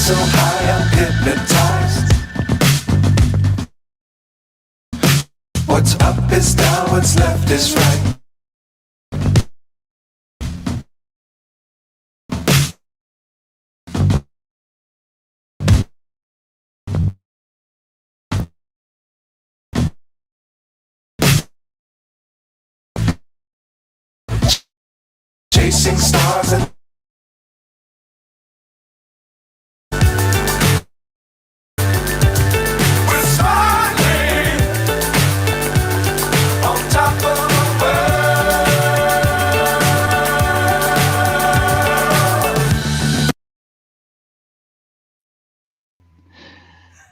so high I'm hypnotized. What's up is down, what's left is right. Chasing stars and we're smiling on top of the world.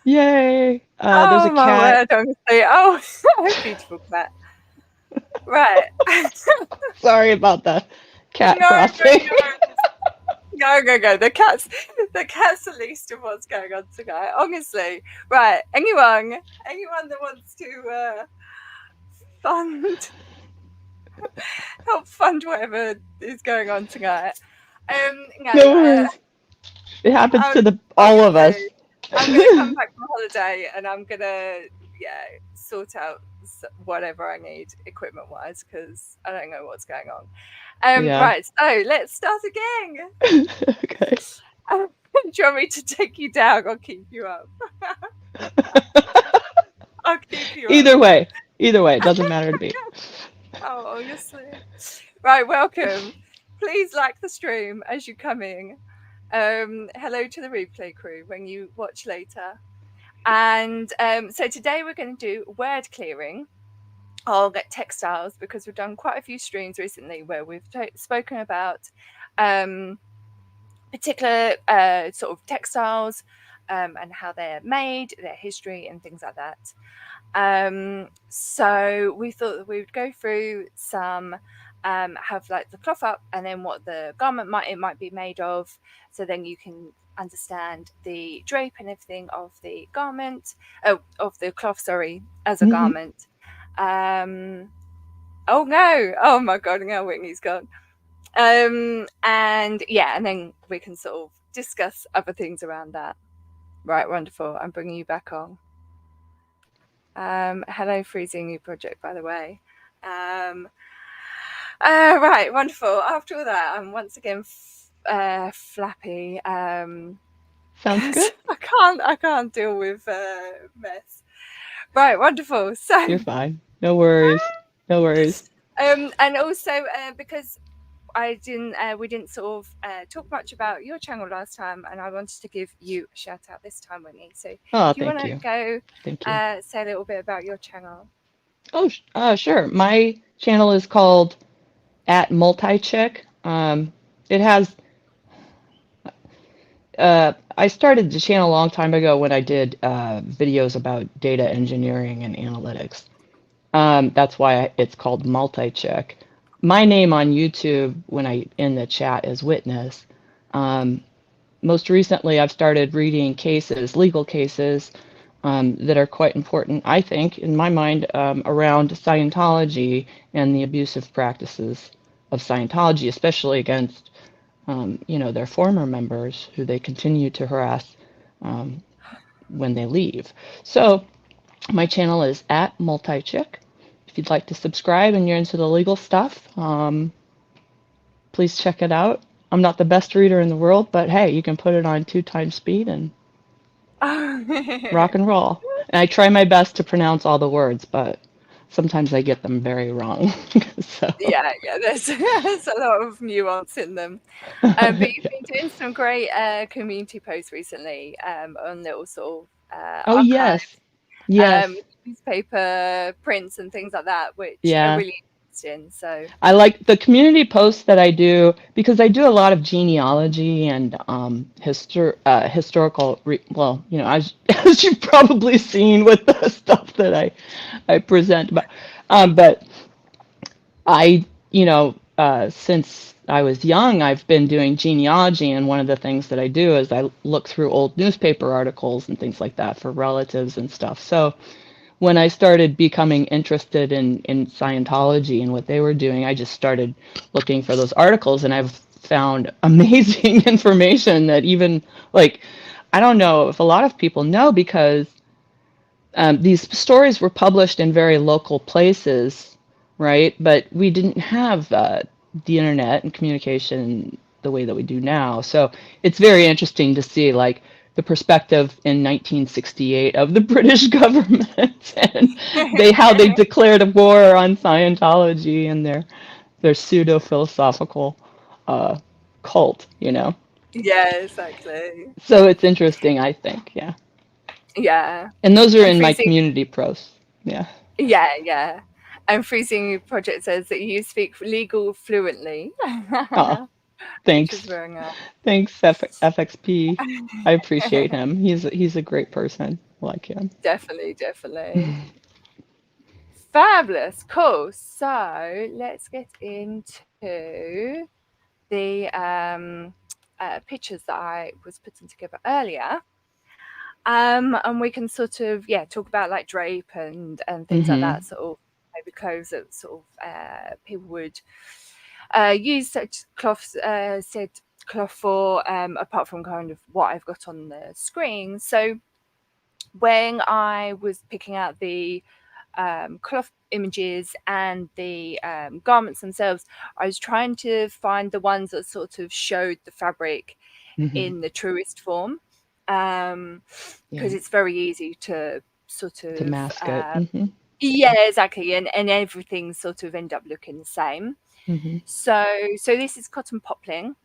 Yay! There's a my cat. word, honestly. Oh, beautiful cat. Right. Sorry about the cat crossing. Go. The cat's the least of what's going on tonight. Honestly. Right. Anyone that wants to help fund whatever is going on tonight. No worries. It happens to all of us. I'm gonna come back from holiday and I'm gonna sort out whatever I need equipment wise because I don't know what's going on. Right, so let's start again. Okay. Do you want me to take you down or keep you up? I'll keep you Either way, it doesn't matter to me. Oh, honestly. Right, welcome. Please like the stream as you come in. Hello to the replay crew when you watch later. And so today we're going to do word clearing. I'll get textiles because we've done quite a few streams recently where we've spoken about particular sort of textiles and how they're made, their history and things like that. So we thought that we would go through some have like the cloth up and then what the garment might be made of, so then you can understand the drape and everything of the garment, of the cloth, sorry, as a garment. Oh no! Oh my god! Now Whitney's gone. And then we can sort of discuss other things around that. Right, wonderful. I'm bringing you back on. Hello, Freezing New Project, by the way. Right, wonderful. After all that, I'm once again flappy. Sounds good. I can't deal with mess. Right, wonderful. So you're fine. No worries. And also because we didn't sort of talk much about your channel last time, and I wanted to give you a shout out this time, Whitney. So do you want to go say a little bit about your channel? Oh, sure. My channel is called @multichick. It has. I started the channel a long time ago when I did videos about data engineering and analytics. That's why it's called multichick. My name on YouTube when in the chat is Witness. Most recently, I've started reading legal cases that are quite important, I think, in my mind, around Scientology and the abusive practices of Scientology, especially against their former members who they continue to harass when they leave. So my channel is @multichick. If you'd like to subscribe and you're into the legal stuff, please check it out. I'm not the best reader in the world, but hey, you can put it on 2x speed and rock and roll. And I try my best to pronounce all the words, but sometimes I get them very wrong. So. Yeah, there's a lot of nuance in them. But you've been doing some great community posts recently on little sort of archives, yes. Newspaper prints and things like that, which are really interesting. So I like the community posts that I do because I do a lot of genealogy and historical. As you've probably seen with the stuff that I present, but I since I was young, I've been doing genealogy, and one of the things that I do is I look through old newspaper articles and things like that for relatives and stuff. So when I started becoming interested in Scientology and what they were doing, I just started looking for those articles, and I've found amazing information that even I don't know if a lot of people know because these stories were published in very local places, right? But we didn't have the internet and communication the way that we do now. So it's very interesting to see like the perspective in 1968 of the British government and how they declared a war on Scientology and their pseudo philosophical cult, you know. Yeah, exactly. So it's interesting, I think, yeah. Yeah. And those are And in my freezing. community posts, yeah. Yeah, yeah. And Freezing Project says that you speak legal fluently, Oh, which is thanks. very nice. Thanks, FXP. I appreciate him. He's a great person. I like him. Definitely, definitely. Fabulous. Cool. So let's get into the pictures that I was putting together earlier. And we can sort of, talk about like drape and things like that, sort of maybe clothes that sort of people would use such cloth, said cloth for, apart from kind of what I've got on the screen. So when I was picking out the cloth images and the garments themselves, I was trying to find the ones that sort of showed the fabric in the truest form, because it's very easy to sort of To mask it. yeah, exactly, and everything sort of end up looking the same. So this is cotton poplin.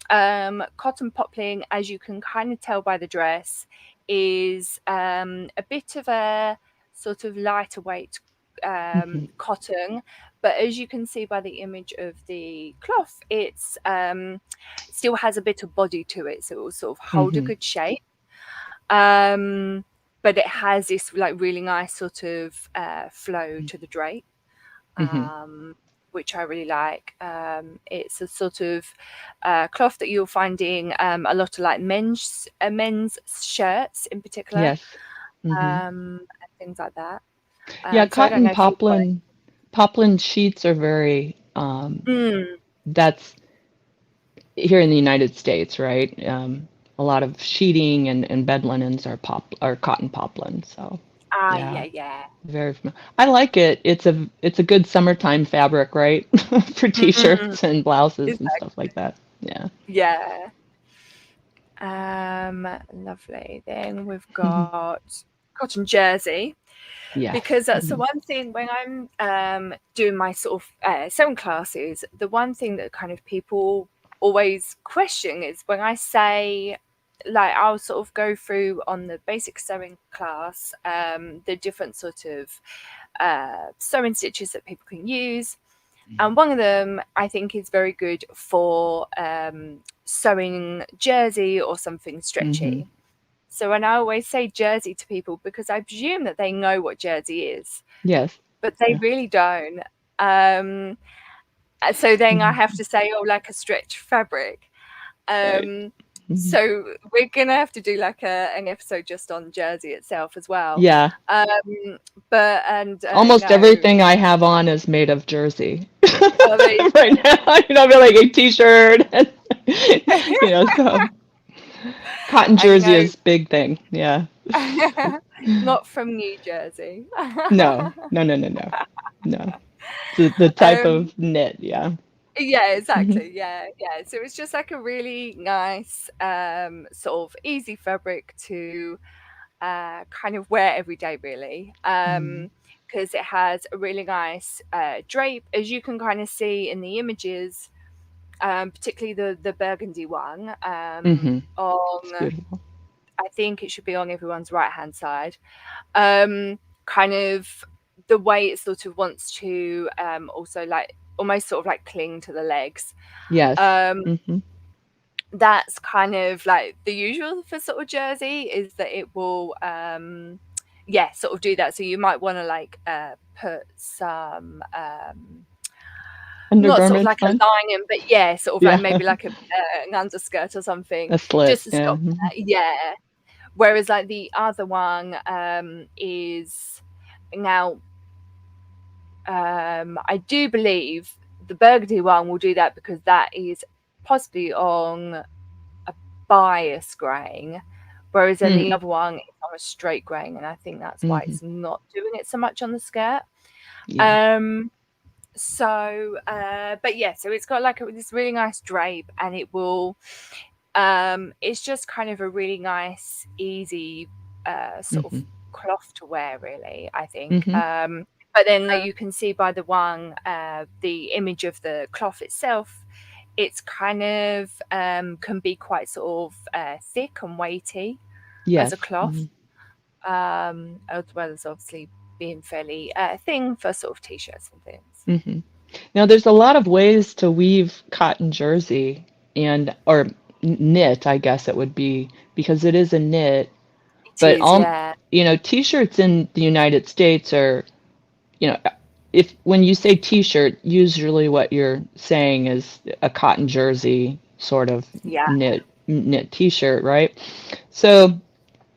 Cotton poplin, as you can kind of tell by the dress, is a bit of a sort of lighter weight cotton, but as you can see by the image of the cloth, it's still has a bit of body to it, so it will sort of hold a good shape. But it has this like really nice sort of flow to the drape, which I really like. It's a sort of cloth that you're finding a lot of like men's shirts in particular, Yes. and things like that. Yeah, So I don't cotton know if you've got it. poplin sheets are very that's here in the United States, right? A lot of sheeting and bed linens are cotton poplin. So yeah, Yeah. very familiar. I like it. It's a good summertime fabric, right? For t-shirts and blouses and stuff like that. Yeah. Yeah. Lovely. Then we've got cotton jersey, Yes. because that's the one thing when I'm doing my sort of sewing classes, the one thing that kind of people always question is when I say, like, I'll sort of go through on the basic sewing class the different sort of sewing stitches that people can use. And one of them I think is very good for sewing jersey or something stretchy. So when I always say jersey to people, because I presume that they know what jersey is, Yes. but they really don't. So then I have to say, oh, like a stretch fabric. So we're gonna have to do like an episode just on jersey itself as well. Yeah. But Almost everything I have on is made of jersey. there you Right now, I've got like a t-shirt and so cotton jersey is big thing. Yeah. not from New Jersey. No. No. The type of knit, yeah. Yeah, exactly. Yeah. So it's just like a really nice, sort of easy fabric to kind of wear every day, really. Because it has a really nice drape, as you can kind of see in the images, particularly the burgundy one. On, It's beautiful. I think it should be on everyone's right hand side. Kind of the way it sort of wants to also like almost sort of like cling to the legs. Yes. That's kind of like the usual for sort of jersey, is that it will sort of do that. So you might want to like put some not sort of like a lining, but sort of like maybe like an underskirt or something, a slit, just to stop that. Yeah. Whereas like the other one is now I do believe the burgundy one will do that because that is possibly on a bias graying, whereas then the Mm, other one is on a straight grain, and I think that's why hmm. it's not doing it so much on the skirt. Yeah. Um, so, but yeah, so it's got like this really nice drape, and it will. It's just kind of a really nice, easy sort of Hmm. cloth to wear, really, I think. Hmm. But then, like you can see by the one, the image of the cloth itself, it's kind of can be quite sort of thick and weighty as Yes. a cloth, as well as obviously being fairly thin for sort of t-shirts and things. Hmm. Now, there's a lot of ways to weave cotton jersey or knit, I guess it would be, because it is a knit. It But is, yeah. t-shirts in the United States are, you know, if when you say t-shirt, usually what you're saying is a cotton jersey sort of Yeah. knit t-shirt, right? So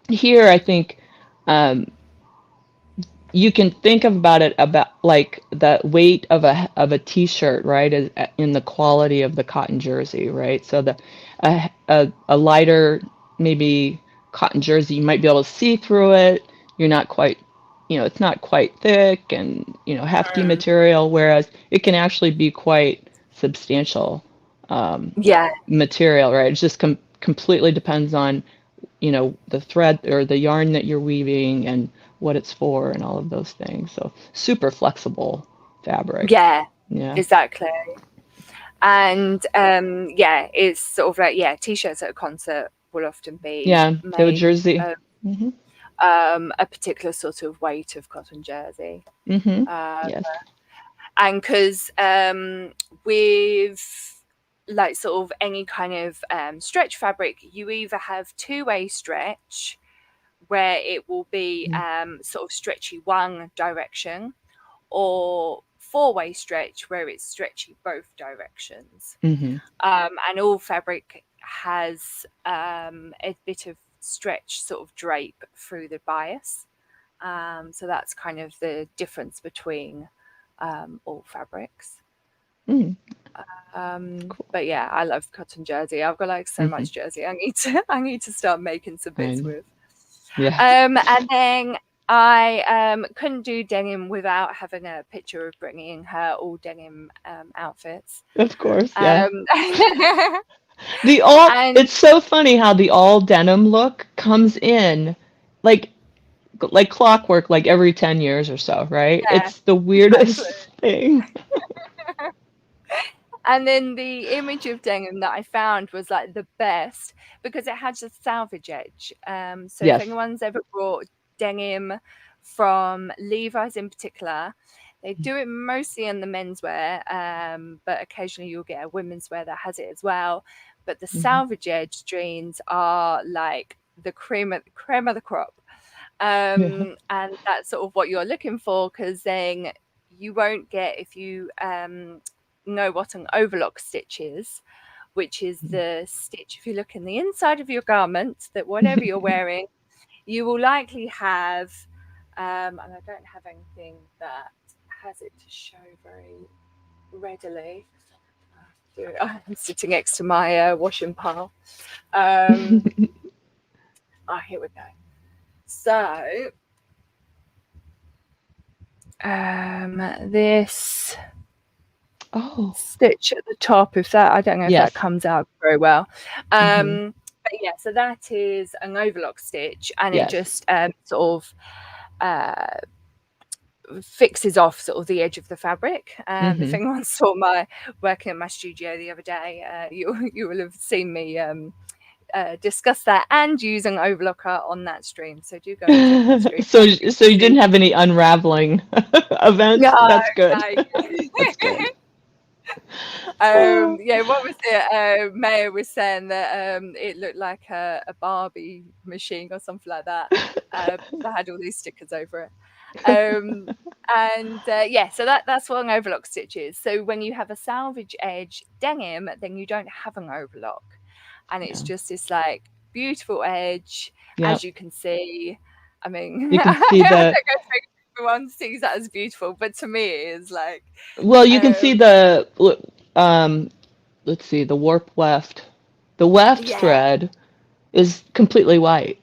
here, I think um, you can think about it about like the weight of a t-shirt, right, in the quality of the cotton jersey, right? So a lighter maybe cotton jersey, you might be able to see through it. You're not quite, it's not quite thick and hefty Mm. material, whereas it can actually be quite substantial Yeah. material, right? It just completely depends on the thread or the yarn that you're weaving and what it's for and all of those things. So super flexible fabric. Yeah, Yeah. exactly. And yeah, it's sort of like, yeah, t-shirts at a concert will often be Yeah. So made jersey. of Mm-hmm. a particular sort of weight of cotton jersey. Mm-hmm. Um, Yes. and because with like sort of any kind of stretch fabric, you either have two-way stretch where it will be sort of stretchy one direction, or four-way stretch where it's stretchy both directions. Mm-hmm. And all fabric has a bit of stretch sort of drape through the bias. So that's kind of the difference between all fabrics. Mm. But yeah, I love cotton jersey. I've got like so Mm-hmm. much jersey. I need to start making some bits Fine. with. Yeah. And then I couldn't do denim without having a picture of Brittany in her all denim outfits. Of course. Yeah. Um, and It's so funny how the all denim look comes in like clockwork, like every 10 years or so, right? yeah, It's the exactly. weirdest thing. And then the image of denim that I found was like the best because it had a salvage edge. So if Yes. anyone's ever bought denim from Levi's in particular, they do it mostly in the menswear, but occasionally you'll get a women's wear that has it as well. But the Mm-hmm. salvage edge jeans are like the cream of the crop. Yeah. And that's sort of what you're looking for, because then you won't get, if you know what an overlock stitch is, which is the stitch, if you look in the inside of your garment, that whatever you're wearing, you will likely have, and I don't have anything that has it to show very readily. I'm sitting next to my washing pile. Here we go. So, this Oh, stitch at the top, if that, I don't know if yes. that comes out very well. Mm-hmm. But yeah, so that is an overlock stitch, and it Yes. just sort of fixes off sort of the edge of the fabric. If Mm-hmm. anyone saw my working at my studio the other day, you will have seen me discuss that and use an overlocker on that stream. So do go and check that stream. So you didn't have any unraveling events? No, That's good. no. That's good. Yeah, what was it? Maya was saying that it looked like a Barbie machine or something like that. That had all these stickers over it. And yeah, so that's what an overlock stitch is. So when you have a salvage edge denim, then you don't have an overlock, and it's Yeah. just this like beautiful edge, Yep. as you can see. I mean, You can I see don't the think everyone sees that as beautiful, but to me it is like well, you can see the let's see, the warp weft. The weft yeah, thread is completely white.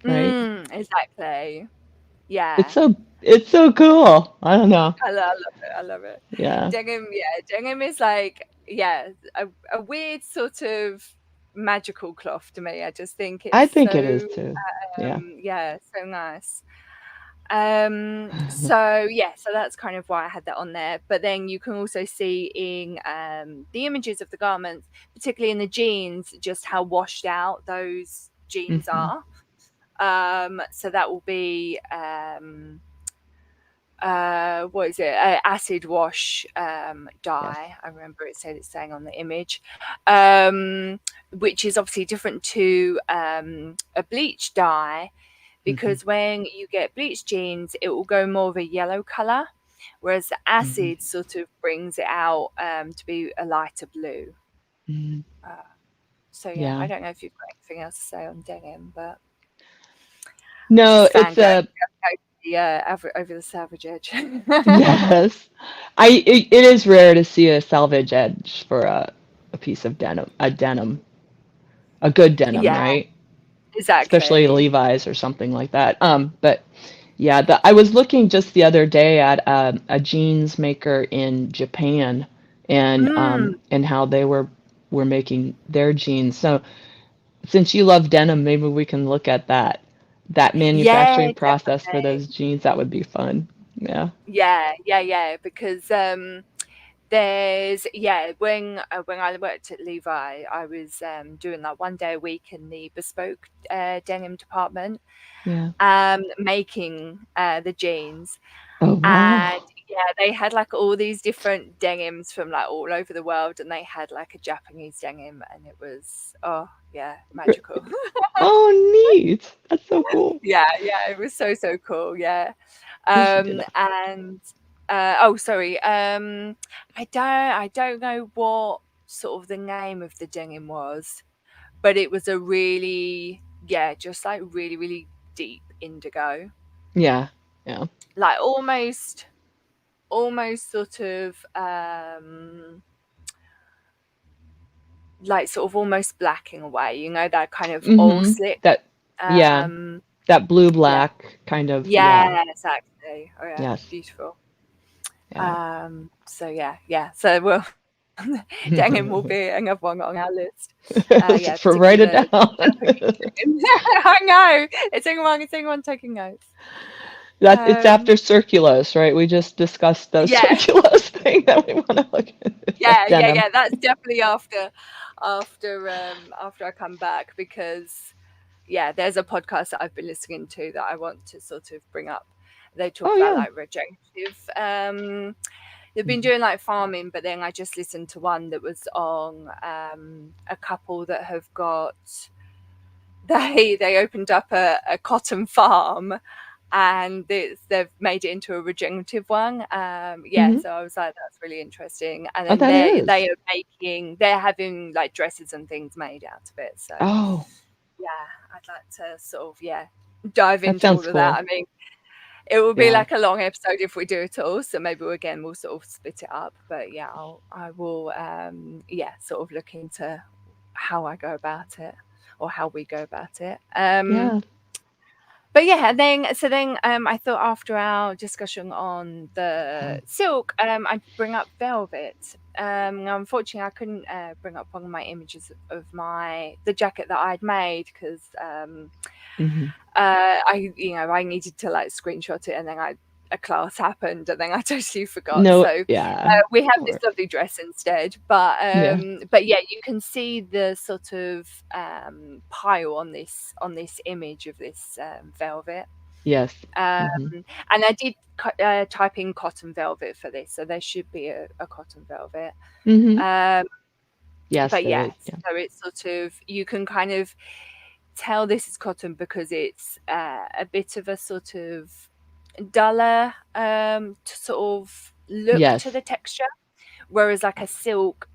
right? Exactly. It's Yeah. so it's so cool. I don't know. I love it. I love it. Yeah. Denim is like, yeah, a weird sort of magical cloth to me. I just think I it's think it is so, too. Yeah. yeah, so nice. So yeah, so that's kind of why I had that on there. But then you can also see in the images of the garments, particularly in the jeans, just how washed out those jeans Hmm. are. So that will be what is it? Acid wash Yes. dye. I remember it's saying on the image, um, which is obviously different to a bleach dye, Hmm. because when you get bleached jeans, it will go more of a yellow color, whereas the Hmm. acid sort of brings it out to be a lighter blue. Hmm. Uh, so yeah, I Yeah. don't know if you've got anything else to say on denim, but No, just it's fangirling a over the savage edge. yes. It is rare to see a salvage edge for a piece of denim, a good denim, Yeah, right? Especially exactly. Levi's or something like that. But yeah, I was looking just the other day at a jeans maker in Japan Mm, and how they were making their jeans. So since you love denim, maybe we can look at that yeah, manufacturing process for definitely. those jeans. That would be fun. Yeah. Yeah, because there's when I worked at Levi, I was doing like 1 day a week in the bespoke denim department, Yeah. making the jeans. Oh And wow. yeah, they had like all these different denims from like all over the world, and they had like a Japanese denim, and it was, oh yeah, magical. Oh neat. That's so cool. Yeah, it was so, so cool, yeah. We should do that. And oh, sorry, I don't know what sort of the name of the denim was, but it was a really, yeah, just like really, really deep indigo, Yeah. Yeah. like almost sort of like sort of almost black in a way, that kind of oil Mm-hmm. slick. That yeah. Um, That blue yeah, black kind of yeah. yeah, exactly. Oh yeah, Yes. beautiful. Yeah. So yeah. So well, denim will be another one on our list. Yeah, For particularly write it the down. Japanese denim. I know. It's anyone taking notes. That it's Um, after circulose, right? We just discussed the yeah, circulose thing that we want to look at denim. yeah. That's definitely after I come back, because yeah, there's a podcast that I've been listening to that I want to sort of bring up. They talk Oh about yeah. like regenerative. They've been Mhm. doing like farming, but then I just listened to one that was on a couple that have got they opened up a cotton farm, and they've made it into a regenerative one. Yeah, Mhm. so I was like, that's really interesting. And Oh, then that is. they're having like dresses and things made out of it. So Oh, yeah, I'd like to sort of, yeah, dive that into sounds all of that. cool. I mean, it will be Yeah. like a long episode if we do it all, so maybe we'll sort of split it up. But yeah, I will yeah, sort of look into how I go about it, or how we go about it. Yeah. But yeah, and then I thought after our discussion on the silk, I'd bring up velvet. Unfortunately, I couldn't bring up one of my images of the jacket that I'd made, because Mhm. I needed to like screenshot it, and then a class happened, and then I totally forgot. No, So yeah. we have No this worries. lovely dress instead. But Yeah. yeah, you can see the sort of pile on this image of this velvet. Yes. Um, Mhm. and I did type in cotton velvet for this, so there should be a cotton velvet. Mhm. Um, Yes, but there yeah, is. Yeah. so it's sort of, you can kind of tell this is cotton because it's a bit of a sort of duller sort of look to Yes. the texture, whereas like a silk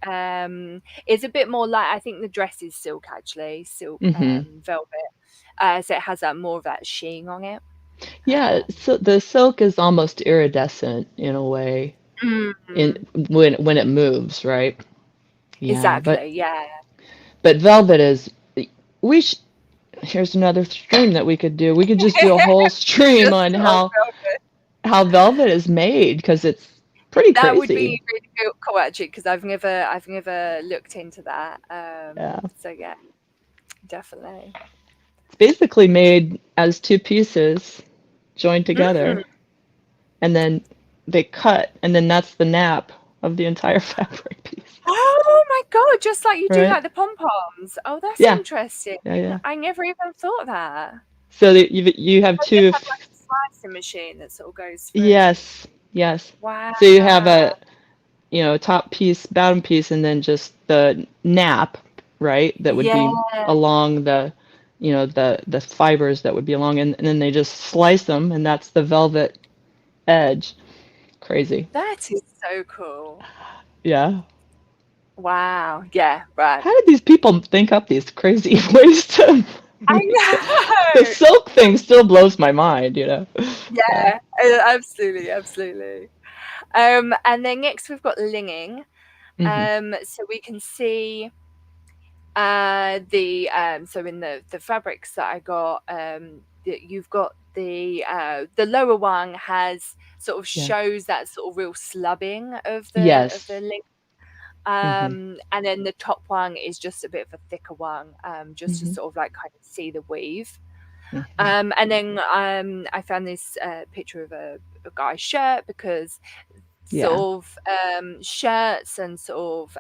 is a bit more like, I think the dress is silk, actually, silk Mhm. velvet, so it has that more of that sheen on it. Yeah, um, so the silk is almost iridescent in a way in mm, when it moves, right? Yeah, exactly, yeah. but velvet is we sh here's another stream that we could do. We could just do a whole stream Just on sort of velvet. how velvet is made, because it's pretty That would crazy. be really cool actually, because I've never looked into that. Yeah. So yeah, definitely. It's basically made as two pieces joined together, Mm. and then they cut, and then that's the nap of the entire fabric piece. Oh my God, just like you do Right? like the pom-poms. Oh, that's Yeah. interesting. Yeah. I never even thought that. So that you have I two. just have like a slicing machine that sort of goes through. Yes. Wow. So you have a top piece, bottom piece, and then just the nap, right? That would be Yeah, along the, the fibers that would be along, and then they just slice them, and that's the velvet edge. Crazy. that is so cool. Yeah. Wow. Yeah, right. How did these people think up these crazy ways to I make the know. silk thing still blows my mind, Yeah, absolutely, absolutely. And then next we've got linging. So we can see so in the fabrics that I got, you've got the lower one has sort of Yeah. shows that sort of real slubbing of Yes. the ling. Mhm. And then the top one is just a bit of a thicker one, just to Mhm. sort of like kind of see the weave. Mhm. And then I found this picture of a guy's shirt, because Yeah. sort of shirts and sort of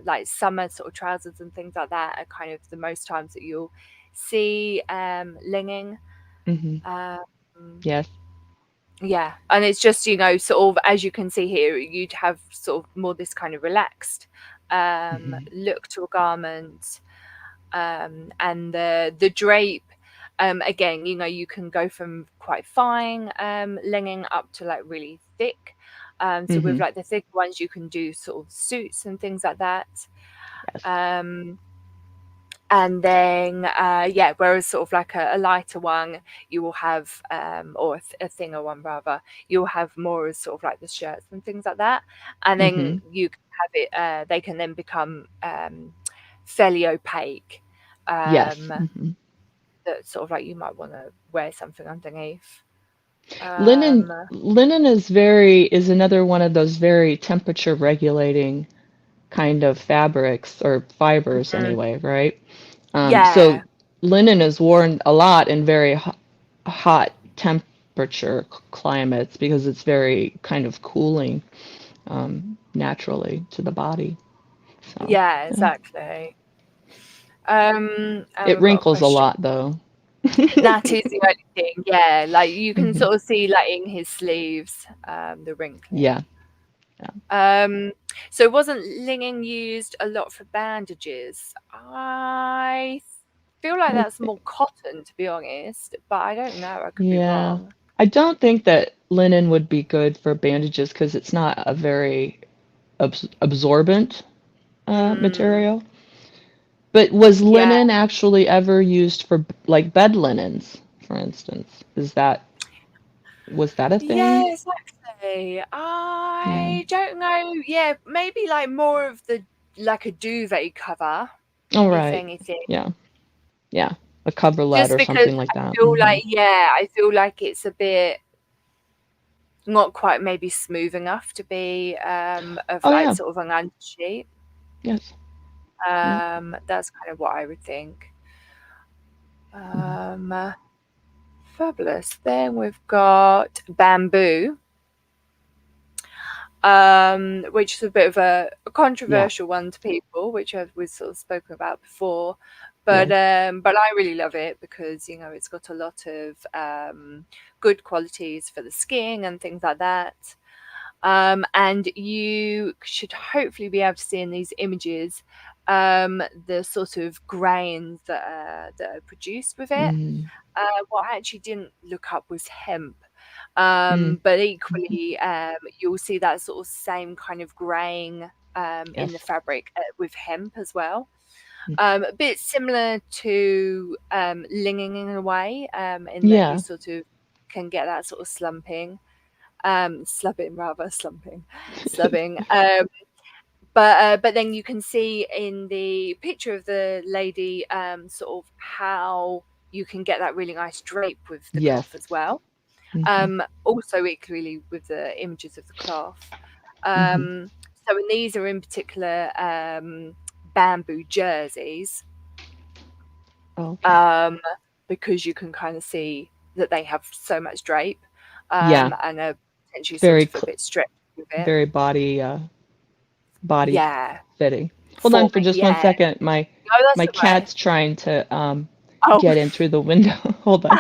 like summer sort of trousers and things like that are kind of the most times that you'll see linging. Mhm. Um, Yes. yeah, and it's just, sort of, as you can see here, you'd have sort of more this kind of relaxed look to a garment, and the drape. Again, you can go from quite fine linging up to like really thick. So with like the thick ones, you can do sort of suits and things like that. Yes. And then whereas sort of like a lighter one, you will have or a thinner one rather, you'll have more as sort of like the shirts and things like that. And then you can have it, they can then become fairly opaque. Yes. That sort of like you might want to wear something underneath. Linen is another one of those very temperature regulating kind of fabrics or fibers anyway, right? So Yeah, linen is worn a lot in very hot temperature climates because it's very kind of cooling naturally to the body. So yeah, exactly. And it we've got a wrinkles a question. lot though. That is the only thing, yeah. Like you can Mhm. sort of see like in his sleeves, the Yeah. wrinkling. So wasn't linging used a lot for bandages? I feel like I that's more cotton, to be honest, but I don't know. I could be Yeah. wrong. I don't think that linen would be good for bandages because it's not a very absorbent Mm, material. But was yeah, linen actually ever used for like bed linens, for instance? Was that a yeah, thing? exactly. Yeah. I don't know. Yeah, maybe like more of the like a duvet cover, All if right. anything. Yeah. Yeah. A coverlet Just or because something like that. I feel like it's a bit not quite maybe smooth enough to be of Oh like yeah. sort of an undersheet. Yes. Yeah. That's kind of what I would think. Mhm. Fabulous. Then we've got bamboo, which is a bit of a Yeah. controversial one to people, which we've sort of spoken about before. But Yes. I really love it because it's got a lot of good qualities for the skin and things like that. And you should hopefully be able to see in these images the sort of grains that are produced with it. Mm. What I actually didn't look up was hemp. Mm. But equally, you'll see that sort of same kind of graying in the Yes. fabric with hemp as well. Mm. A bit similar to linging in a way, in that you Yeah. sort of can get that sort of slumping, slubbing. But then you can see in the picture of the lady sort of how you can get that really nice drape with the Yes. cloth as well. Also equally with the images of the cloth. So and these are in particular bamboo jerseys, Okay. because you can kind of see that they have so much drape, Yeah. and are potentially Very sort of a bit stretched with it. very body Yeah, fitting. Hold on for forming. just one Yeah. second. No, that's My all right. cat's trying to Oh. get in through the window. Hold on.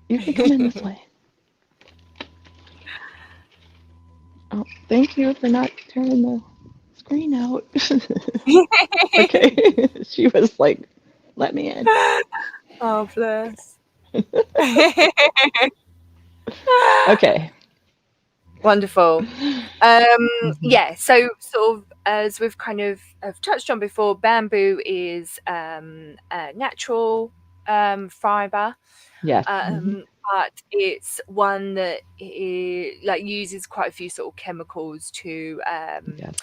You can come in this way. Oh, thank you for not turning the screen out. Okay. She was like, let me in. Oh, bless. Okay. Wonderful. Yeah, so sort of as we've kind of have touched on before, bamboo is a natural fiber, Yes. but it's one that like uses quite a few sort of chemicals to Yes.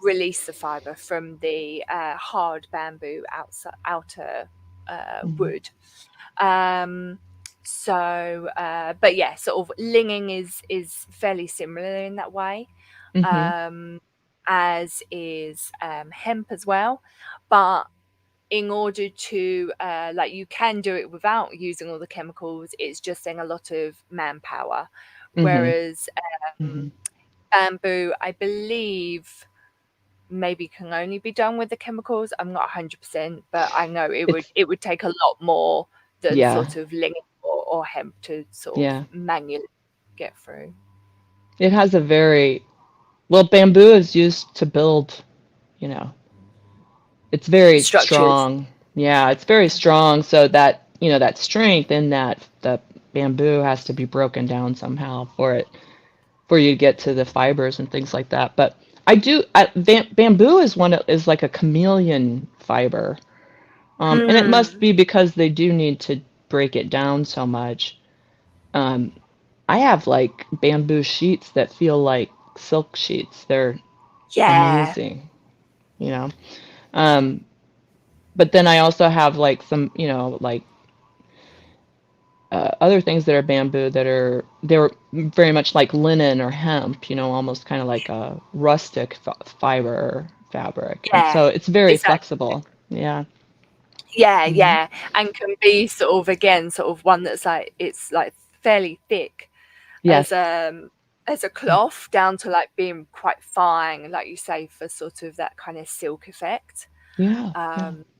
release the fiber from the hard bamboo outer wood. So but yeah, sort of linging is fairly similar in that way, as is hemp as well, but in order to like you can do it without using all the chemicals, it's just saying a lot of manpower, whereas bamboo, I believe, maybe can only be done with the chemicals. I'm not 100%, but I know it would take a lot more than sort of linging or hemp to sort of manually get through. It has a very bamboo is used to build, you know, it's very Structures. strong. Yeah, it's very strong, so that, you know, that strength in that the bamboo has to be broken down somehow for you to get to the fibers and things like that. But bamboo is like a chameleon fiber. And it must be because they do need to break it down so much. I have like bamboo sheets that feel like silk sheets. They're amazing, you know. But then I also have like some, you know, like other things that are bamboo they're very much like linen or hemp, you know, almost kind of like a rustic fiber fabric. And so it's very exactly. flexible. Yeah. Yeah, and can be sort of again sort of one that's like it's like fairly thick Yes. as a cloth down to like being quite fine, like you say, for sort of that kind of silk effect. Yeah.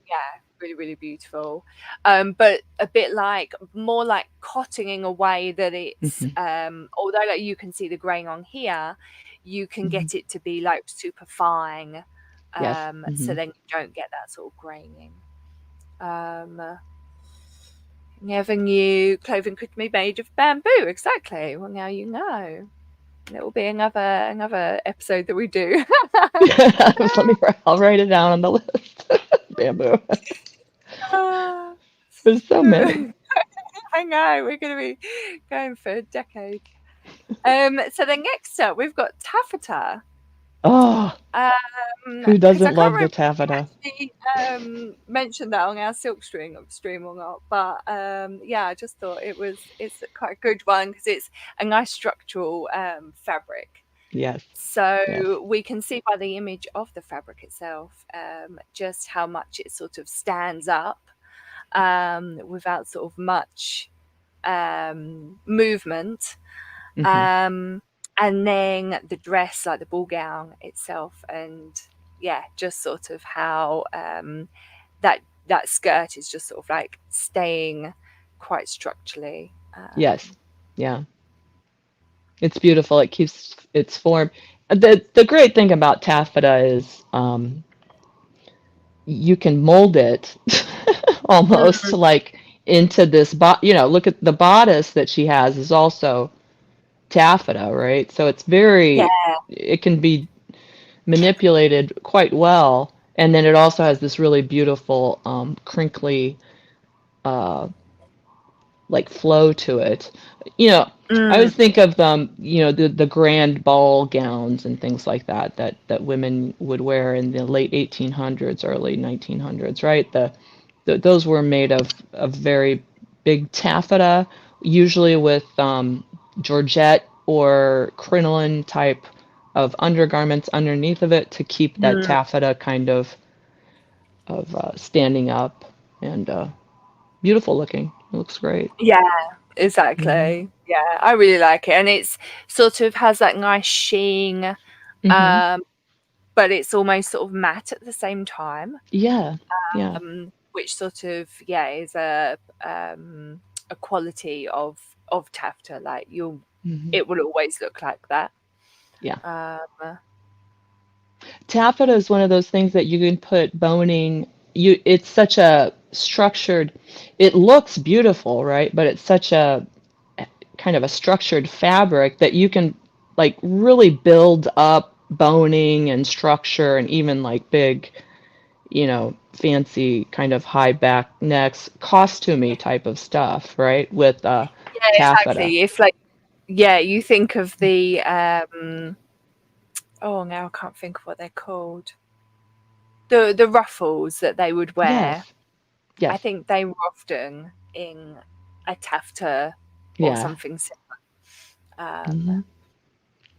Yeah, really, really beautiful. But a bit like more like cottoning in a way that it's although like you can see the grain on here, you can get it to be like super fine. Yes. So then you don't get that sort of graining. Never knew clothing could be made of bamboo. Exactly. Well, now you know. It will be another episode that we do. I'll write it down on the list. Bamboo. There's so many. I know, we're going to be going for a decade. So then next up, we've got taffeta. Oh, who doesn't love the taffeta? Actually, mentioned that on our silk stream or not, but yeah, I just thought it's quite a good one because it's a nice structural fabric. Yes. So we can see by the image of the fabric itself just how much it sort of stands up without sort of much movement. And then the dress, like the ball gown itself, and yeah, just sort of how that skirt is just sort of like staying quite structurally. Yes. Yeah. It's beautiful. It keeps its form. The great thing about taffeta is you can mold it almost like into this you know, look at the bodice that she has is also taffeta, right? So it's it can be manipulated quite well, and then it also has this really beautiful crinkly like flow to it. You know, I Mm, always think of the grand ball gowns and things like that women would wear in the late 1800s, early 1900s, right? Those were made of very big taffeta, usually with georgette or crinoline type of undergarments underneath of it to keep that mm. taffeta kind of standing up and beautiful looking. It looks great. Yeah, Hmm. exactly. Yeah, I really like it, and it's sort of has that nice sheen, Hmm. um, but it's almost sort of matte at the same time, Yeah, yeah. which sort of is a quality of taffeta. Like Hmm. it will always look like that. Yeah. Um, Taffeta is one of those things that you can put boning. It's such a structured, it looks beautiful, right? But it's such a kind of a structured fabric that you can like really build up boning and structure and even like big, fancy kind of high back necks, costumey type of stuff, right? With yeah, taffeta. exactly. If like you think of the oh now I can't think of what they're called. The ruffles that they would wear. Yes. I Yes. think they were often in a taffeta or Yeah. something similar. Hmm.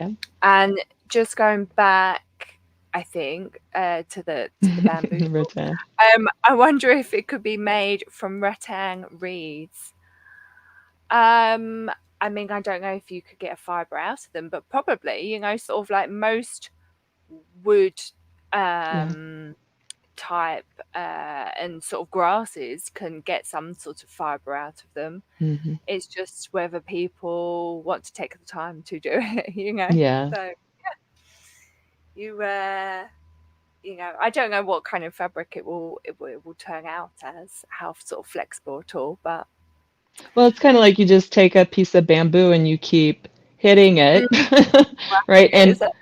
Yeah. And just going back, I think to the bamboo. Rattan. I wonder if it could be made from rattan reeds. Um, I mean, I don't know if you could get a fibre out of them, but probably, sort of like most wood Yeah. um, type and sort of grasses can get some sort of fibre out of them. Hmm. It's just whether people want to take the time to do it. Yeah. So you I don't know what kind of fabric it will turn out as, how sort of flexible at all, but Well, it's kind of like you just take a piece of bamboo and you keep hitting mm, it, right? right, And is it?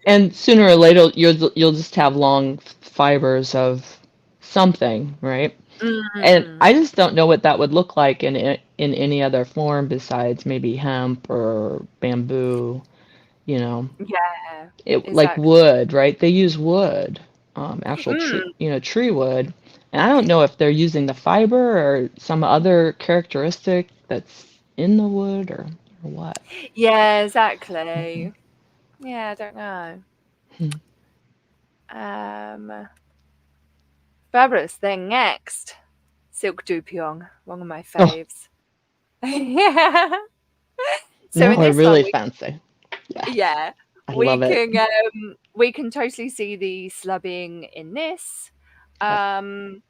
and sooner or later you'll just have long fibers of something, right? And Mm, I just don't know what that would look like in any other form besides maybe hemp or bamboo, you know. yeah, Like exactly. wood, right? They use wood, actual tree, Mm, tree wood. And I don't know if they're using the fiber or some other characteristic that's in the wood or what. yeah, exactly. Yeah, I don't know. Hmm. Um, Fabulous. Then next, silk dupion, one of my Oh, faves. Yeah. So now in we're this one, really fancy. Yeah, yeah, I we love it. can we can totally see the slubbing in this, Yep. um,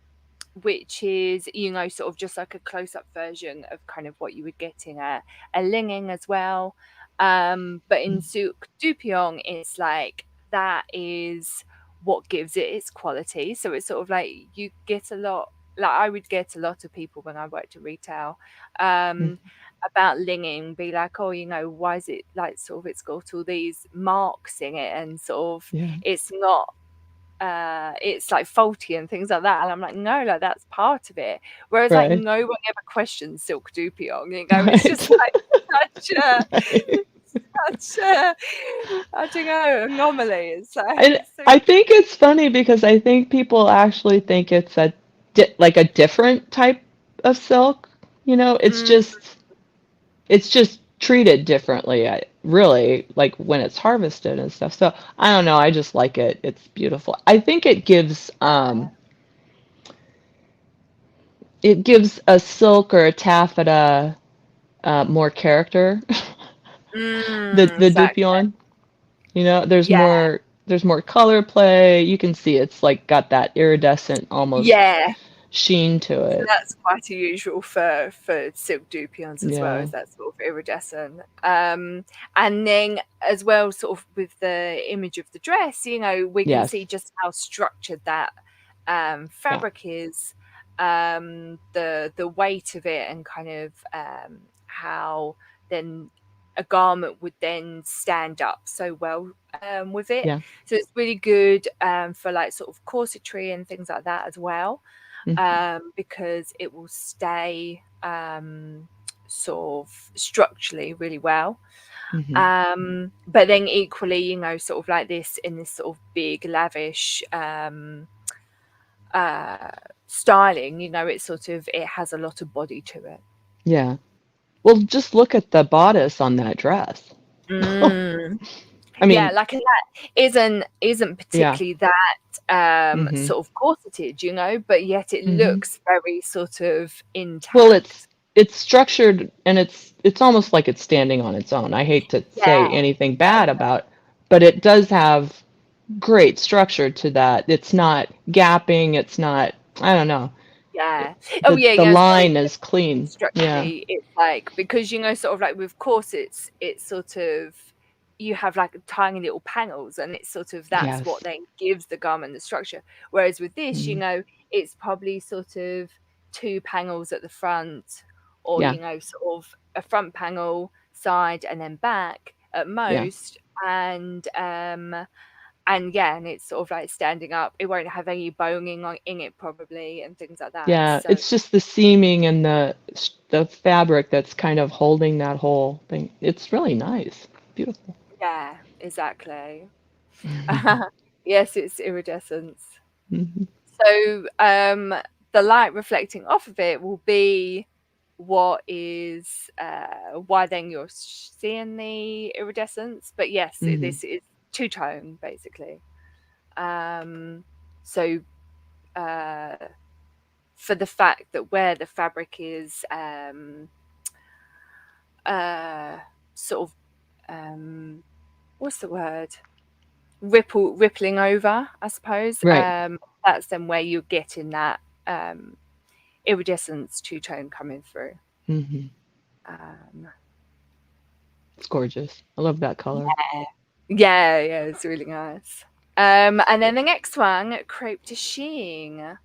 which is sort of just like a close up version of kind of what you would get in a linging as well. But in silk dupion, it's like that is what gives it its quality. So it's sort of like you get a lot. Like I would get a lot of people when I worked in retail. Mm. Um, about linging be like, oh, why is it like sort of it's got all these marks in it and sort of Yeah. it's not it's like faulty and things like that. And I'm like, no, like that's part of it. Whereas like Right. no one ever questions silk dupion, it's Right. just like such a Right. such a I don't know, anomaly. It's like And so I think it's funny because I think people actually think it's like a different type of silk. It's mm, just treated differently, really, like when it's harvested and stuff. So I don't know. I just like it. It's beautiful. I think it gives a silk or a taffeta more character. The exactly. dupion. There's Yeah. more color play. You can see it's like got that iridescent almost Yeah. sheen to So it. that's quite unusual for silk dupions as well, Yeah. as that sort of iridescent. And then as well, sort of with the image of the dress, we can Yes. see just how structured that Yeah. fabric is, the weight of it, and kind of how then a garment would then stand up so well with it. Yeah. So it's really good for like sort of corsetry and things like that as well, Mhm. because it will stay sort of structurally really well. Mm-hmm. But then equally, you know, sort of like this in this sort of big lavish styling, you know, it sort of it has a lot of body to it. Yeah. Well, just look at the bodice on that dress. Mm. I Yeah, mean, like, and that isn't yeah. particularly that Mm-hmm. sort of corseted, you know, but yet it Mm-hmm. looks very sort of Well, intact. it's structured and it's almost like it's standing on its own. I hate to say Yeah, anything bad about, but it does have great structure to that. It's not gapping, it's not, I don't know. yeah. Oh, The yeah, the yeah, sorry. line is clean. Yeah. Structurally, it's like, because, you know, sort of like with corsets, it's sort of, you have like tiny little panels, and it's sort of, that's what Yes. then gives the garment the structure. Whereas with this, you Mm, know, it's probably sort of two panels at the front, or, yeah. you know, sort of a front panel, side, and then back at Yeah. most. And yeah, and it's sort of like standing up. It won't have any boning on in it probably, and things like that. Yeah, So it's just the seaming and the fabric that's kind of holding that whole thing. It's really nice. Beautiful. yeah, exactly. Yes, it's iridescence. Mhm. So the light reflecting off of it will be what is why then you're seeing the iridescence. But yes, Mhm. this is two-tone basically. So uh, for the fact that where the fabric is sort of what's the word? Rippling over, I suppose. Right. That's then where you're getting that iridescence two-tone coming through. Mhm. Um, It's gorgeous. I love that color. yeah, yeah, it's really nice. And then the next one, crepe de chine.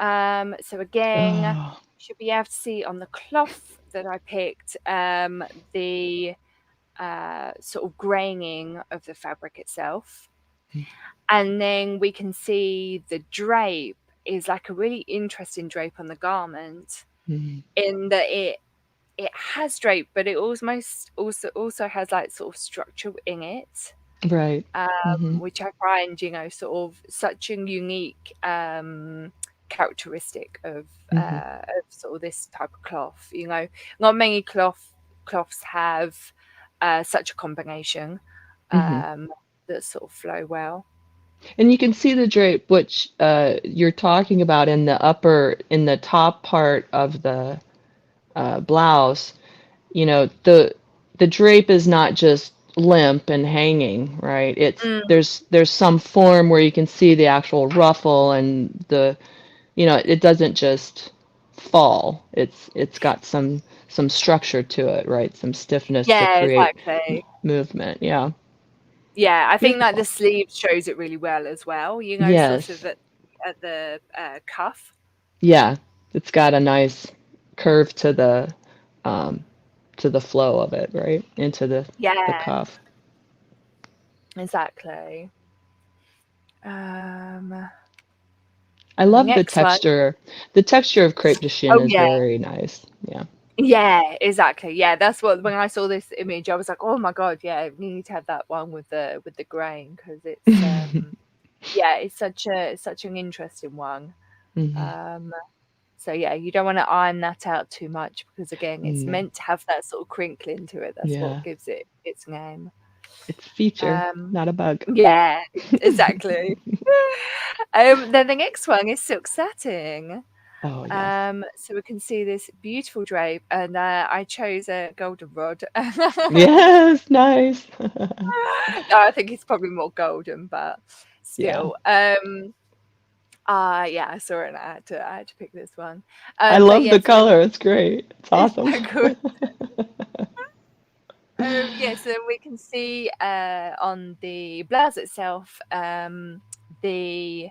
So again, you Oh. should be able to see on the cloth that I picked the sort of graining of the fabric itself. And then we can see the drape is like a really interesting drape on the garment, Mhm. in that it has drape, but it almost also has like sort of structure in it, Right. Mhm. which I find, you know, sort of such a unique characteristic Mhm. of sort of this type of cloth. You know, not many cloths have such a combination Mhm. that sort of flow well. And you can see the drape, which you're talking about in the top part of the blouse. You know, the drape is not just limp and hanging, right? It's Mm. there's some form where you can see the actual ruffle and it doesn't just fall. It's got some structure to it, right? Some stiffness to Yeah, create exactly. movement. Yeah. Yeah, I think like the Beautiful. sleeve shows it really well as well, you know, sort of Yes. at the cuff. Yeah. It's got a nice curve um to the flow of it, right? Into the Yeah, cuff. exactly. Um, I and the love the next one, texture. The texture of crepe de chine oh is yeah, very nice. Yeah. yeah, exactly. Yeah, that's what, when I saw this image, I was like, oh my God, yeah, we need to have that one with the grain, because it's yeah, it's such an interesting one. Hmm. Um, so yeah, you don't want to iron that out too much, because again, it's No. meant to have that sort of crinkling to it. That's what Yeah. gives it its name. It's a feature, Um, not a bug. yeah, exactly. Then the next one is silk satin. Oh, yes. So we can see this beautiful drape, and I chose a golden rod. Yes, nice. No, I think it's probably more golden, but Yeah. still. Yeah, I saw it, and I had to pick this one. I But love yeah, the so color. It's great. It's it's awesome. so good. Yeah, so we can see on the blouse itself, the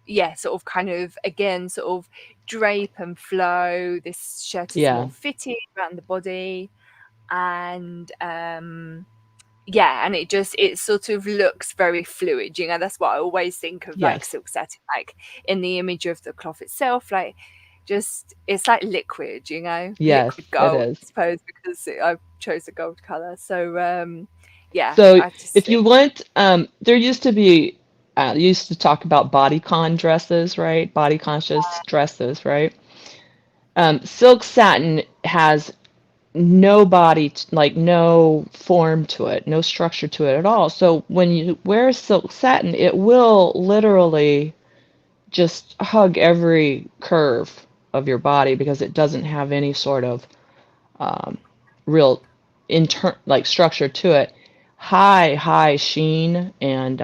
yeah, sort of kind of again sort of drape and flow. This shirt is Yeah. more fitted around the body, and yeah, and it sort of looks very fluid. You know, that's what I always think of, like Yes. silk satin, like in the image of the cloth itself, like just, it's like liquid, you know, Yes, liquid it gold, I is. suppose, because I chose a gold color. So yeah, So I just if you want, there used to be, used to talk about bodycon dresses, right? Body conscious dresses, right? Silk satin has no body, like no form to it, no structure to it at all. So when you wear silk satin, it will literally just hug every curve of your body because it doesn't have any sort of real like structure to it. High sheen, and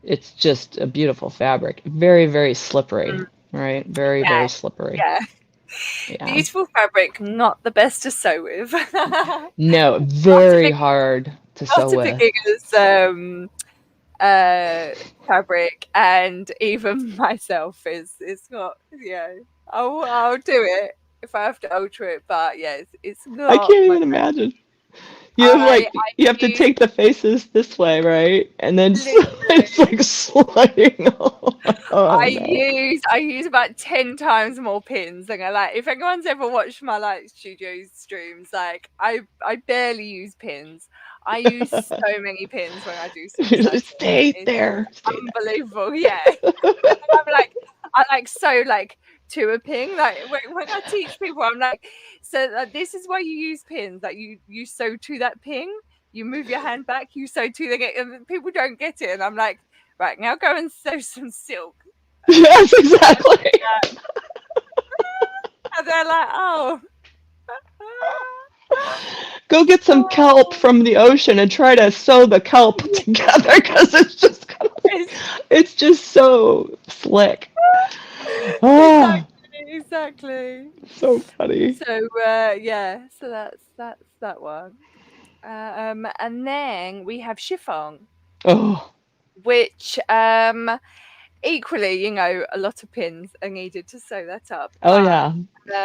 it's just a beautiful fabric. Very, very slippery, mm, right? Very, yeah, very slippery. yeah. Yeah. Beautiful fabric, not the best to sew with. Not No, to very pick, hard to not sew to with. pick as fabric, and even myself is not, I'll do it if I have to alter it, but yeah, it's I not can't my even best. imagine. You have I like you have to use take the faces this way, right? And then it's literally like sliding. Oh no. I use about 10 times more pins than I like. If anyone's ever watched my like studio streams, like I barely use pins. I use so many pins when I do silk Just satin. stay It's there. Stay unbelievable. Yeah. I'm like, I like so like to a pin. Like when I teach people, I'm like, so this is why you use pins. Like you sew to that pin. You move your hand back. You sew to the, and people don't get it. And I'm like, right, now go and sew some silk. there. Yes, exactly. And they're like, oh. Go get some kelp Oh, from the ocean and try to sew the kelp yeah, together because it's just kind of like, it's- it's just so slick. exactly, Oh, exactly. so funny. So yeah, so that's that one. And then we have chiffon, Oh, which equally, a lot of pins are needed to sew that up, oh but yeah.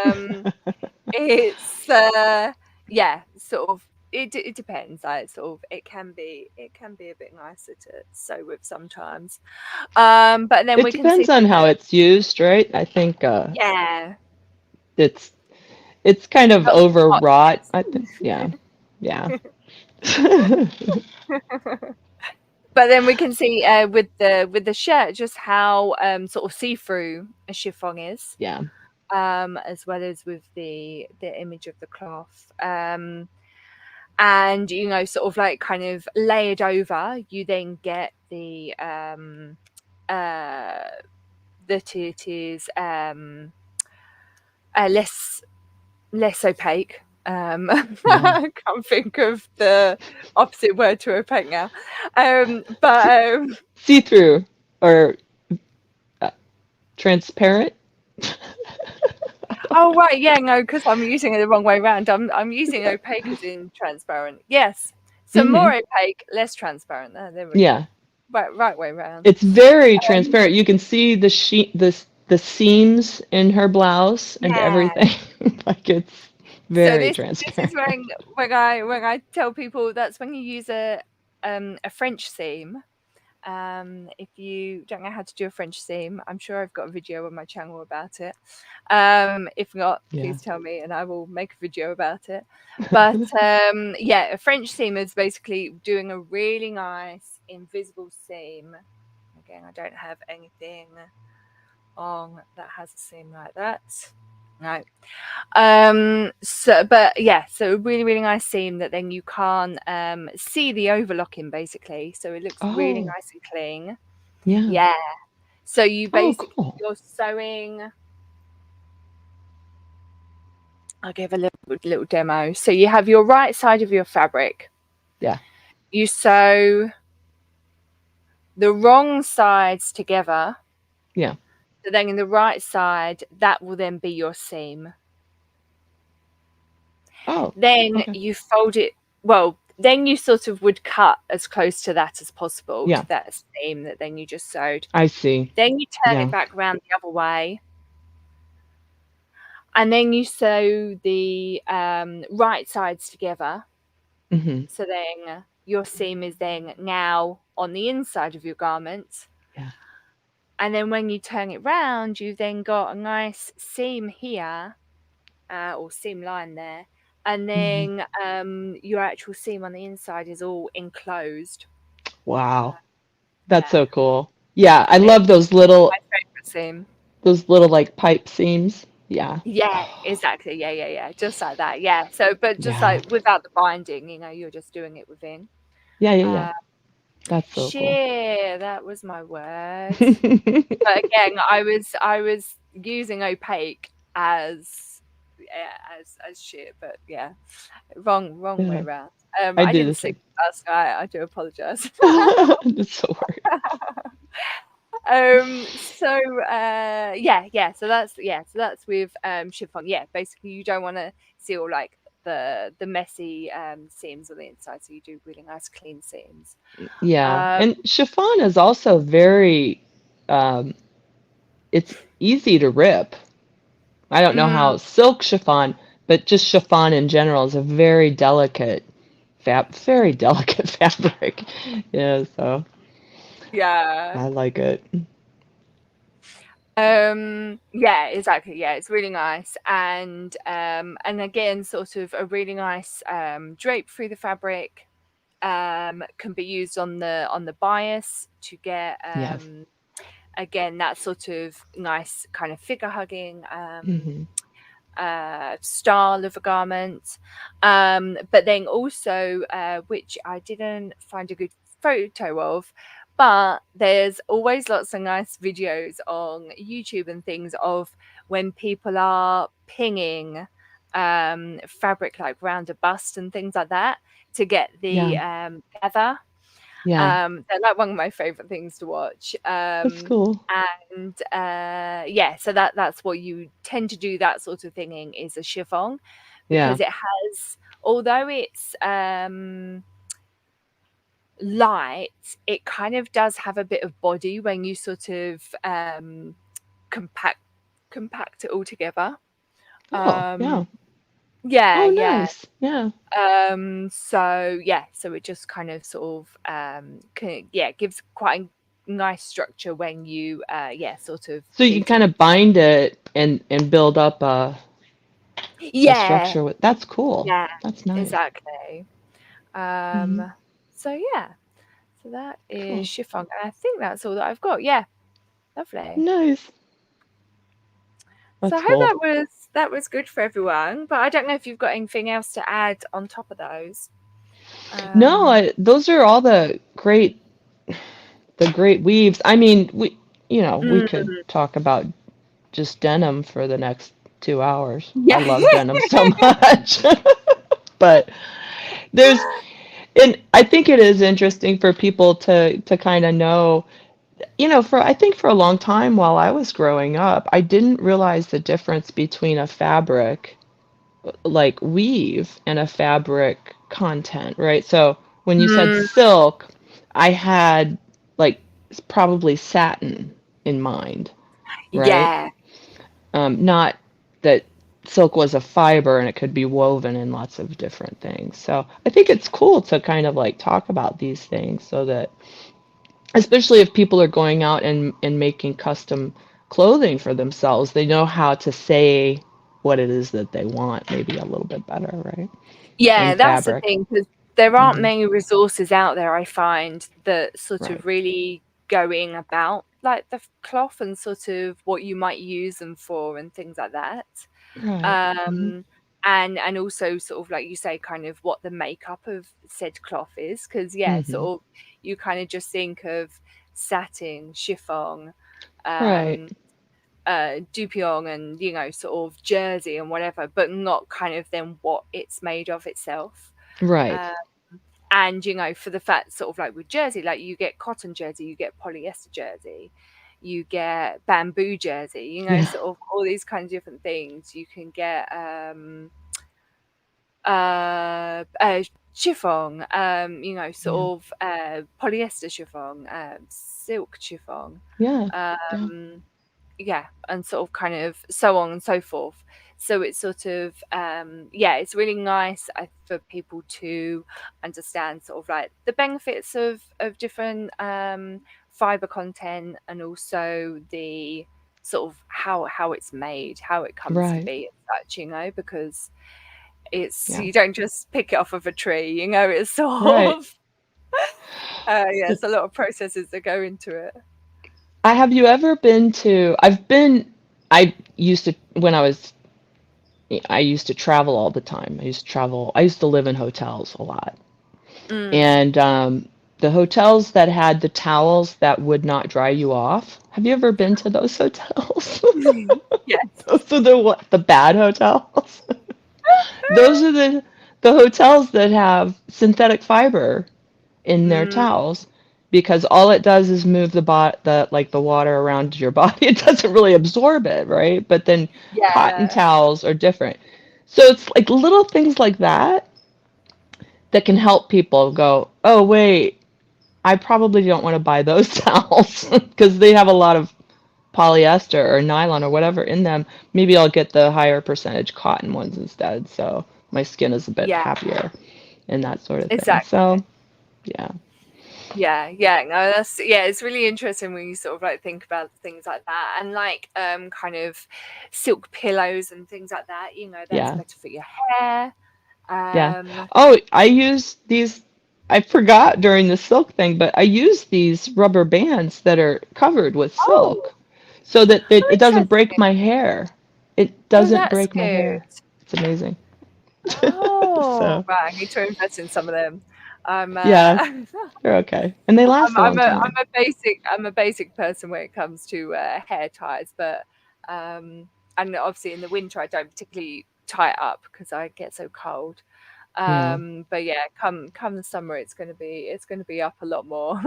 um it's yeah, sort of, it depends. Like sort of, it can be a bit nicer to sew with sometimes. But then It we can see depends on how it's used, right? I think yeah, it's it's kind of lots of overwrought. I think, hotness. yeah, yeah. But then we can see with the shirt just how sort of see-through a chiffon is, Yeah. as well as with the image of the cloth. And sort of like kind of layered over, you then get uh that it is less opaque. Yeah. I can't think of the opposite word to opaque now. But See-through or uh, transparent. oh right, yeah, no, because I'm using it the wrong way around. I'm using opaque as in transparent. Yes, so more Hmm. opaque, less transparent. There we go. Yeah. Right way around. It's very Um, transparent. You can see the seams in her blouse and yeah. everything. Like it's So very this is transparent. when I tell people, that's when you use a French seam. If you don't know how to do a French seam, I'm sure I've got a video on my channel about it. If not, Yeah. please tell me and I will make a video about it. But yeah, a French seam is basically doing a really nice invisible seam. Again, I don't have anything on that has a seam like that. No. So but yeah, so a really, really nice seam that then you can't see the overlocking basically. So it looks really Oh, nice and clean. yeah. Yeah. So you Oh, basically, cool. you're sewing. I'll give a little demo. So you have your right side of your fabric. Yeah. You sew the wrong sides together. Yeah. So then in the right side, that will then be your seam. Oh, Then okay. you fold it, well, then you sort of would cut as close to that as possible, Yeah. to that seam that then you just sewed. I see. Then you turn Yeah. it back around the other way. And then you sew the right sides together. Hmm. So then your seam is then now on the inside of your garment. Yeah. And then when you turn it round, you've then got a nice seam here, or seam line there, and Mhm. then your actual seam on the inside is all enclosed. Wow. That's Yeah, so cool. Yeah, I it's love my favorite seam. those little like pipe seams. Yeah. Yeah, exactly. Yeah. Just like that. Yeah. So, but just Yeah. like without the binding, you're just doing it within. Yeah. Uh, That's so cool. sheer, that was my word. But again, I was using opaque as, yeah, as sheer, but yeah, wrong way Yeah, round. I I do the didn't sleep same. last night. I do apologize. It's so weird. So that's with chiffon. Yeah, basically you don't want to see all like the messy seams on the inside, so you do really nice clean seams. Yeah, Um, and chiffon is also very, um, it's easy to rip. I don't know mm, how silk chiffon, but just chiffon in general is a very delicate fabric. Yeah, so yeah. I like it. Yeah, exactly. Yeah, it's really nice, and again, sort of a really nice drape through the fabric. Can be used on the bias to get Yes. again that sort of nice kind of figure hugging Hmm. style of a garment. But then also, which I didn't find a good photo of, but there's always lots of nice videos on YouTube and things of when people are pinging fabric like round a bust and things like that to get the Yeah, leather. yeah, They're like one of my favorite things to watch. that's cool. And yeah, so that's what you tend to do, that sort of thinging is a chiffon, Yeah, because it has, although it's light, it kind of does have a bit of body when you sort of compact compact it all together. oh, Um, yeah. yeah, Oh, yeah. nice. Yeah. So yeah, so it just kind of sort of yeah, gives quite a nice structure when you yeah, sort of So you can pleat it. kind of bind it and build up a Yeah, structure with that's cool. yeah, That's nice. exactly. Hmm. Um, so yeah, so that is Cool. chiffon, and I think that's all that I've got. Yeah, lovely. Nice. So I That's hope cool. that was good for everyone. But I don't know if you've got anything else to add on top of those. No, Um, those are all the great weaves. I mean, we could mm, talk about just denim for the next 2 hours. I yeah. love denim so much. But there's, and I think it is interesting for people to kind of know, I think for a long time while I was growing up, I didn't realize the difference between a fabric like weave and a fabric content, right? So when you said Mm, silk, I had like probably satin in mind, right? yeah. Not that silk was a fiber and it could be woven in lots of different things. So I think it's cool to kind of like talk about these things so that, especially if people are going out and making custom clothing for themselves, they know how to say what it is that they want maybe a little bit better, right? In Yeah, that's the fabric. thing, because there aren't Hmm. many resources out there, I find, that sort Right. of really going about like the cloth and sort of what you might use them for and things like that. Right. Hmm. Um, and also sort of like you say, kind of what the makeup of said cloth is, because yeah, Hmm. sort of you kind of just think of satin, chiffon, Right. um, dupion, and sort of jersey and whatever, but not kind of then what it's made of itself. Right. uh, and for the fact, sort of like with jersey, like you get cotton jersey, you get polyester jersey, you get bamboo jersey, Yeah. sort of all these kinds of different things. You can get chiffon, Yeah. sort of polyester chiffon, silk chiffon, Yeah. Yeah. um yeah, and sort of kind of so on and so forth. So it's sort of yeah, it's really nice for people to understand sort of like the benefits of different fiber content, and also the sort of how it's made, how it comes to Right. be as such, because it's Yeah. you don't just pick it off of a tree, it's sort Right. of it's a lot of processes that go into it. Have you ever been to, I used to, I used to travel all the time. I used to live in hotels a lot. Mm. And the hotels that had the towels that would not dry you off, have you ever been to those hotels? Yes. Those are the bad hotels. Those are the hotels that have synthetic fiber in their Mm, towels because all it does is move the water around your body. It doesn't really absorb it, right? But then cotton yeah. towels are different. So it's like little things like that that can help people go, oh, wait, I probably don't want to buy those towels because they have a lot of polyester or nylon or whatever in them. Maybe I'll get the higher percentage cotton ones instead. So my skin is a bit Yeah, happier and that sort of thing. exactly. So, yeah. Yeah, no, it's really interesting when you sort of like think about things like that, and like kind of silk pillows and things like that, that's Yeah. better for your hair. Yeah. Um, Oh, I use these. I forgot during the silk thing, but I use these rubber bands that are covered with oh, silk so that it doesn't break interesting. my hair. It Oh, doesn't that's break my good. hair. It's amazing. Oh, So, right, I need to invest in some of them. I'm yeah, they're okay. And they last a long time. I'm a basic person when it comes to hair ties, but and obviously in the winter I don't particularly tie it up because I get so cold. Yeah. But yeah, come the summer, it's gonna be up a lot more,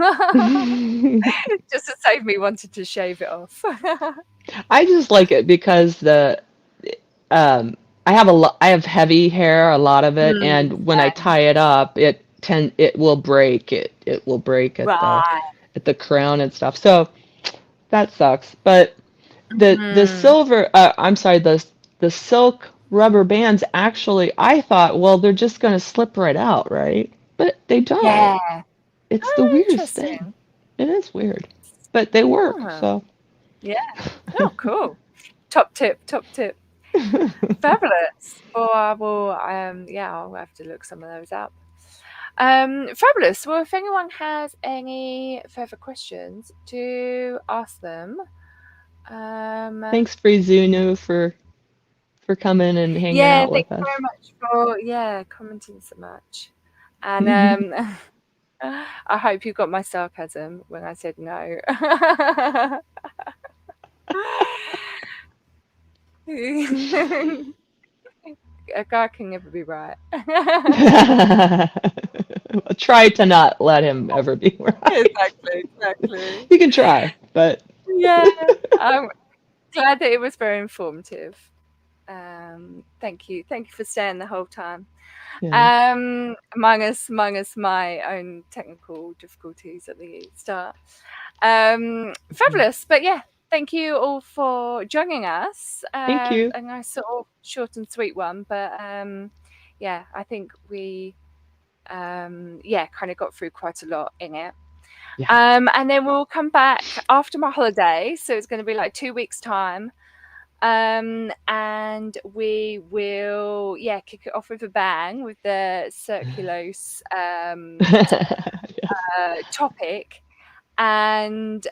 just to save me wanting to shave it off. I just like it because um I have heavy hair, a lot of it, Mm, and when I tie it up, it will break. It will break right. at the crown and stuff. So that sucks. But the Mm, silver I'm sorry, the silk rubber bands actually I thought, well, they're just going to slip right out, right? But they don't. yeah. It's the Oh, weirdest thing. interesting. It is weird. But they work, Oh, so yeah. Oh, cool. Top tip, top tip. Fabulous. Well, yeah, I'll have to look some of those up. Fabulous. Well, if anyone has any further questions, do ask them. thanks Frizunu for coming and hanging Yeah, out thank with you us. very much for commenting so much. And I hope you got my sarcasm when I said no. A guy can never be right. Try to not let him ever be right. Exactly. You can try, but Yeah, I'm glad that it was very informative. Thank you for staying the whole time. yeah. Minus my own technical difficulties at the start. Fabulous, but yeah, thank you all for joining us. Thank you. A nice sort of short and sweet one, but yeah, I think we kind of got through quite a lot in it. Yeah. And then we'll come back after my holiday, so it's going to be like 2 weeks time. And we will kick it off with a bang with the circulose topic, and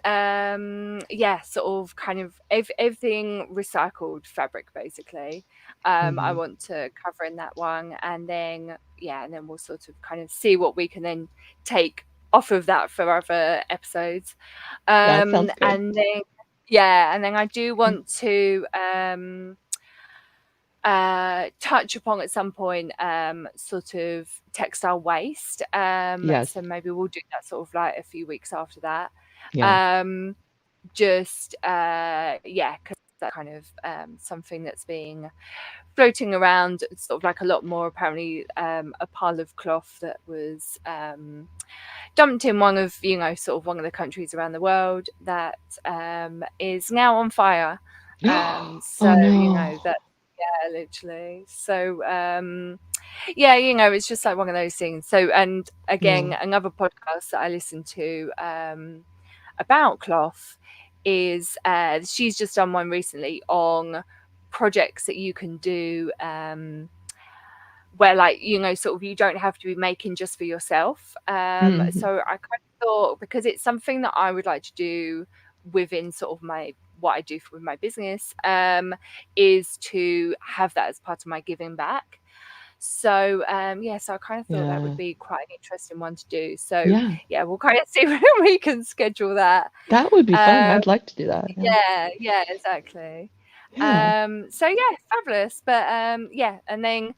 sort of kind of everything recycled fabric basically. I Mhm. want to cover in that one, and then we'll sort of kind of see what we can then take off of that for other episodes. That sounds good. And then I do want to touch upon at some point sort of textile waste. Yes. So maybe we'll do that sort of like a few weeks after that. Yeah. Just because that's kind of something that's being floating around sort of like a lot more. Apparently a pile of cloth that was dumped in one of sort of one of the countries around the world that is now on fire. So Oh no. that literally. So it's just like one of those things. So, and again, Yeah. another podcast that I listened to about cloth is she's just done one recently on projects that you can do where, like, you know, sort of you don't have to be making just for yourself. Mhm. So I kind of thought, because it's something that I would like to do within sort of what I do with my business, is to have that as part of my giving back. So so I kind of thought that would Yeah. be quite an interesting one to do. So Yeah. we'll kind of see when we can schedule that. That would be fun. Um, I'd like to do that. yeah, exactly. Yeah. So fabulous. But and then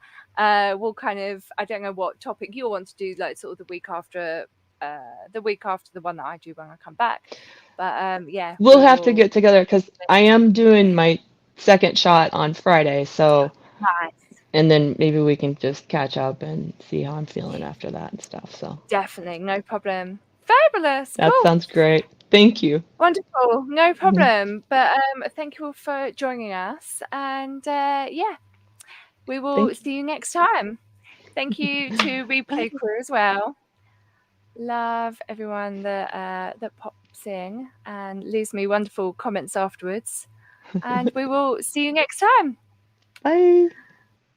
we'll kind of, I don't know what topic you'll want to do, like sort of the week after the one that I do when I come back. But We'll have to get together because I am doing my second shot on Friday, so nice. and then maybe we can just catch up and see how I'm feeling after that and stuff. So Definitely, no problem. Fabulous, that cool. sounds great. Thank you. Wonderful, no problem. But thank you all for joining us, and we will see you next time. Thank you to Replay Crew as well. Love everyone that pops in and leaves me wonderful comments afterwards. And we will see you next time. Bye.